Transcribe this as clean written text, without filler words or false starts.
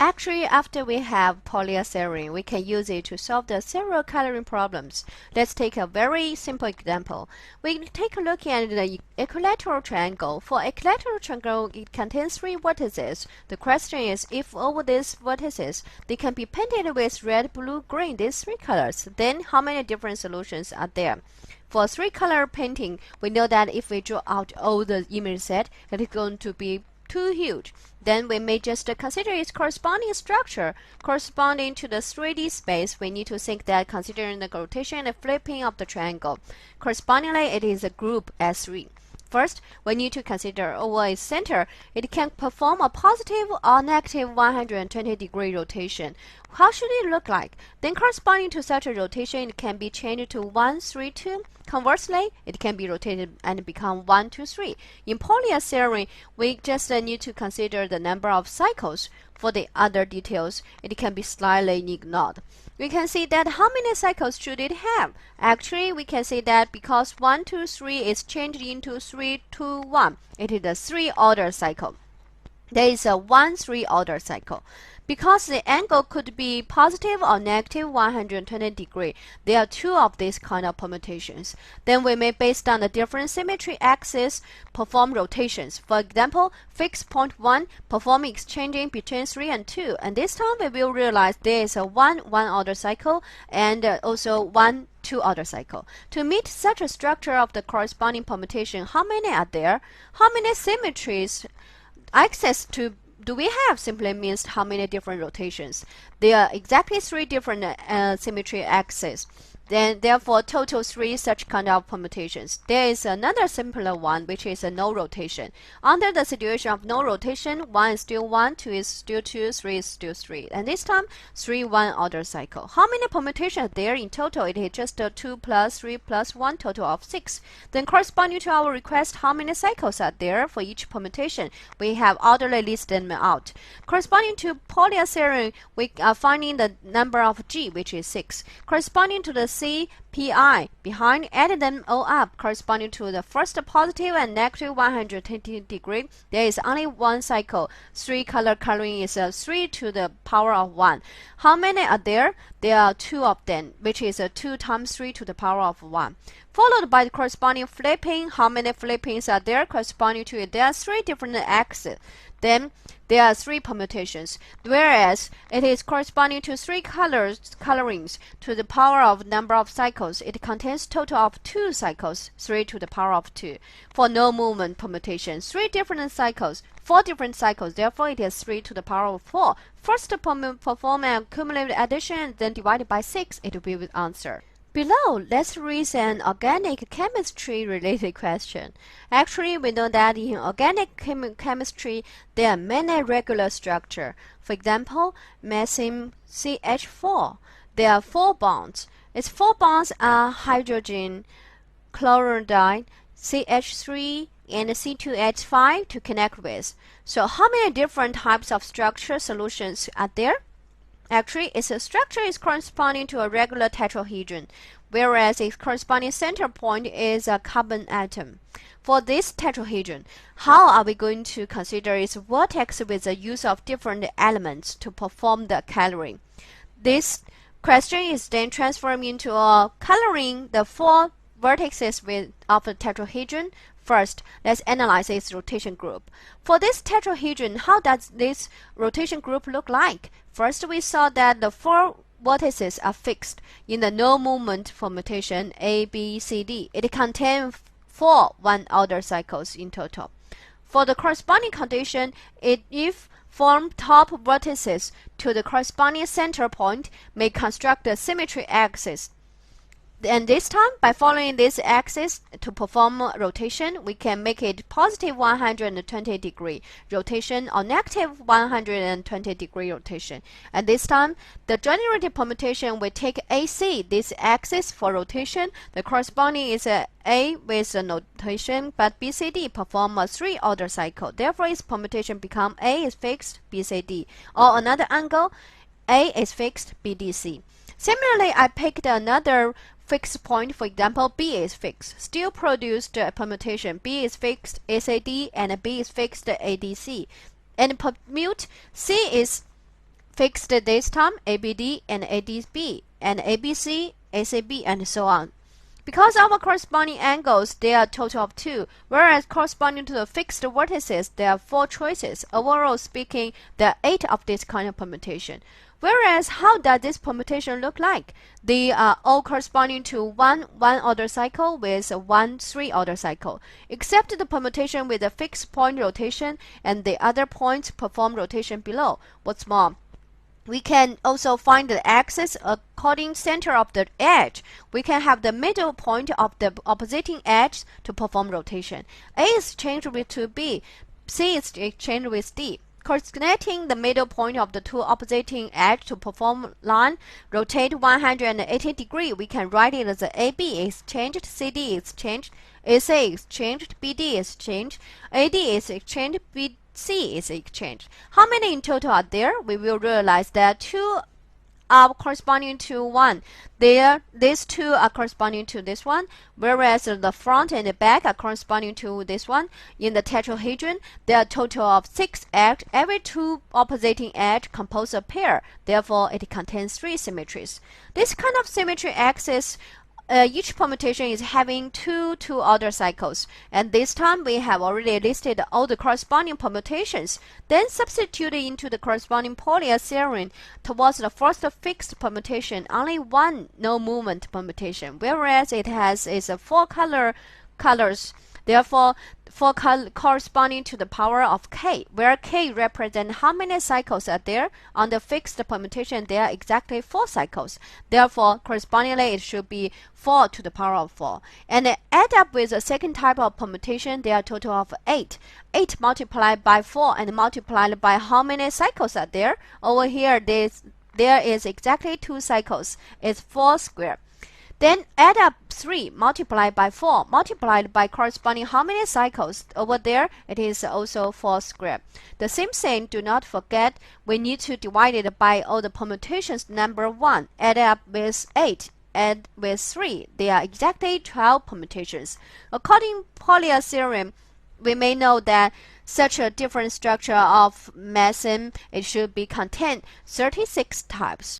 Actually, after we have Polya, we can use it to solve the several coloring problems. Let's take a very simple example. We take a look at the equilateral triangle. For equilateral triangle, it contains 3 vertices. The question is, if over these vertices, they can be painted with red, blue, green, these 3 colors, then how many different solutions are there? For 3-color painting, we know that if we draw out all the image set, it is going to be too huge. Then we may just consider its corresponding structure corresponding to the 3D space. We need to think that considering the rotation and the flipping of the triangle, correspondingly it is a group S3. First, we need to consider over its center, it can perform a positive or negative 120-degree rotation. How should it look like? Then corresponding to such a rotation, it can be changed to 1, 3, 2. Conversely, it can be rotated and become 1, 2, 3. In Polya theory, we just need to consider the number of cycles. For the other details, it can be slightly ignored. We can see that how many cycles should it have? Actually, we can see that because 1, 2, 3 is changed into 3, 2, 1, it is a 3-order cycle. There is a 1-3-order cycle. Because the angle could be positive or negative 120 degree, there are 2 of these kind of permutations. Then we may, based on the different symmetry axes, perform rotations. For example, fixed point 1, perform exchanging between 3 and 2. And this time we will realize there is a 1-order cycle and also 1-2-order cycle. To meet such a structure of the corresponding permutation, how many are there? How many symmetries access to do we have simply means how many different rotations. There are exactly 3 different symmetry axes. Then, therefore, total 3 such kind of permutations. There is another simpler one, which is a no rotation. Under the situation of no rotation, 1 is still 1, 2 is still 2, 3 is still 3. And this time, 3-1-order cycle. How many permutations are there in total? It is just a 2 plus 3 plus 1, total of 6. Then, corresponding to our request, how many cycles are there for each permutation? We have orderly listed them out. Corresponding to Polya theorem, we are finding the number of G, which is 6. Corresponding to the C, Pi behind, add them all up, corresponding to the first positive and negative 120 degree. There is only 1 cycle. 3-color coloring is 3 to the power of 1. How many are there? There are 2 of them, which is 2 times 3 to the power of 1. Followed by the corresponding flipping. How many flippings are there? Corresponding to it, there are 3 different axes. Then there are 3 permutations, whereas it is corresponding to 3 colorings to the power of number of cycles. It contains total of 2 cycles, 3 to the power of 2. For no movement permutation, 3 different cycles, 4 different cycles, therefore it is 3 to the power of 4. First perform an cumulative addition and then divided by 6, it will be the answer. Below, let's read an organic chemistry related question. Actually, we know that in organic chemistry, there are many regular structures. For example, methane CH4. There are 4 bonds. Its 4 bonds are hydrogen, chloride, CH3, and C2H5 to connect with. So how many different types of structure solutions are there? Actually, its structure is corresponding to a regular tetrahedron, whereas its corresponding center point is a carbon atom. For this tetrahedron, how are we going to consider its vertex with the use of different elements to perform the coloring? This question is then transformed into a coloring the 4 vertices of the tetrahedron. First, let's analyze its rotation group. For this tetrahedron, how does this rotation group look like? First, we saw that the 4 vertices are fixed in the no movement permutation A, B, C, D. It contains 4 1-order cycles in total. For the corresponding condition, if form top vertices to the corresponding center point may construct a symmetry axis. And this time, by following this axis to perform rotation, we can make it positive 120 degree rotation or negative 120 degree rotation. And this time, the generated permutation will take AC, this axis for rotation. The corresponding is A with a notation, but BCD perform a 3-order cycle. Therefore, its permutation become A is fixed, BCD. Or another angle, A is fixed, BDC. Similarly, I picked another fixed point, for example, B is fixed, still produced a permutation. B is fixed SAD and B is fixed ADC. And permute C is fixed this time ABD and ADB and ABC, ACB, and so on. Because our corresponding angles, they are a total of 2, whereas corresponding to the fixed vertices, there are 4 choices. Overall speaking, there are 8 of this kind of permutation. Whereas, how does this permutation look like? They are all corresponding to one order cycle with one 3-order cycle, except the permutation with a fixed point rotation and the other points perform rotation below. What's more, we can also find the axis according center of the edge. We can have the middle point of the opposing edge to perform rotation. A is changed with 2B, C is changed with D. Connecting the middle point of the two opposing edge to perform line, rotate 180 degrees. We can write it as AB is changed, CD is changed, AC is changed, BD is changed, AD is changed, BC is exchanged. How many in total are there? We will realize that 2 are corresponding to 1. These 2 are corresponding to this one, whereas the front and the back are corresponding to this one. In the tetrahedron, there are a total of 6 edges. Every 2 opposing edge compose a pair. Therefore, it contains 3 symmetries. This kind of symmetry axis, each permutation is having 2 2-order cycles, and this time we have already listed all the corresponding permutations. Then substitute into the corresponding Polya theorem towards the first fixed permutation, only one no movement permutation, whereas it has its 4 colors. Therefore, 4 corresponding to the power of k, where k represents how many cycles are there. On the fixed permutation, there are exactly 4 cycles. Therefore, correspondingly, it should be 4 to the power of 4. And add up with the second type of permutation, there are a total of 8. 8 multiplied by 4 and multiplied by how many cycles are there? Over here, there is exactly 2 cycles. It's 4 squared. Then add up 3 multiplied by 4 multiplied by corresponding how many cycles? Over there, it is also 4 squared. The same thing, do not forget, we need to divide it by all the permutations number 1. Add up with 8. Add with 3. There are exactly 12 permutations. According to Polya theorem, we may know that such a different structure of meson, it should be contain 36 types.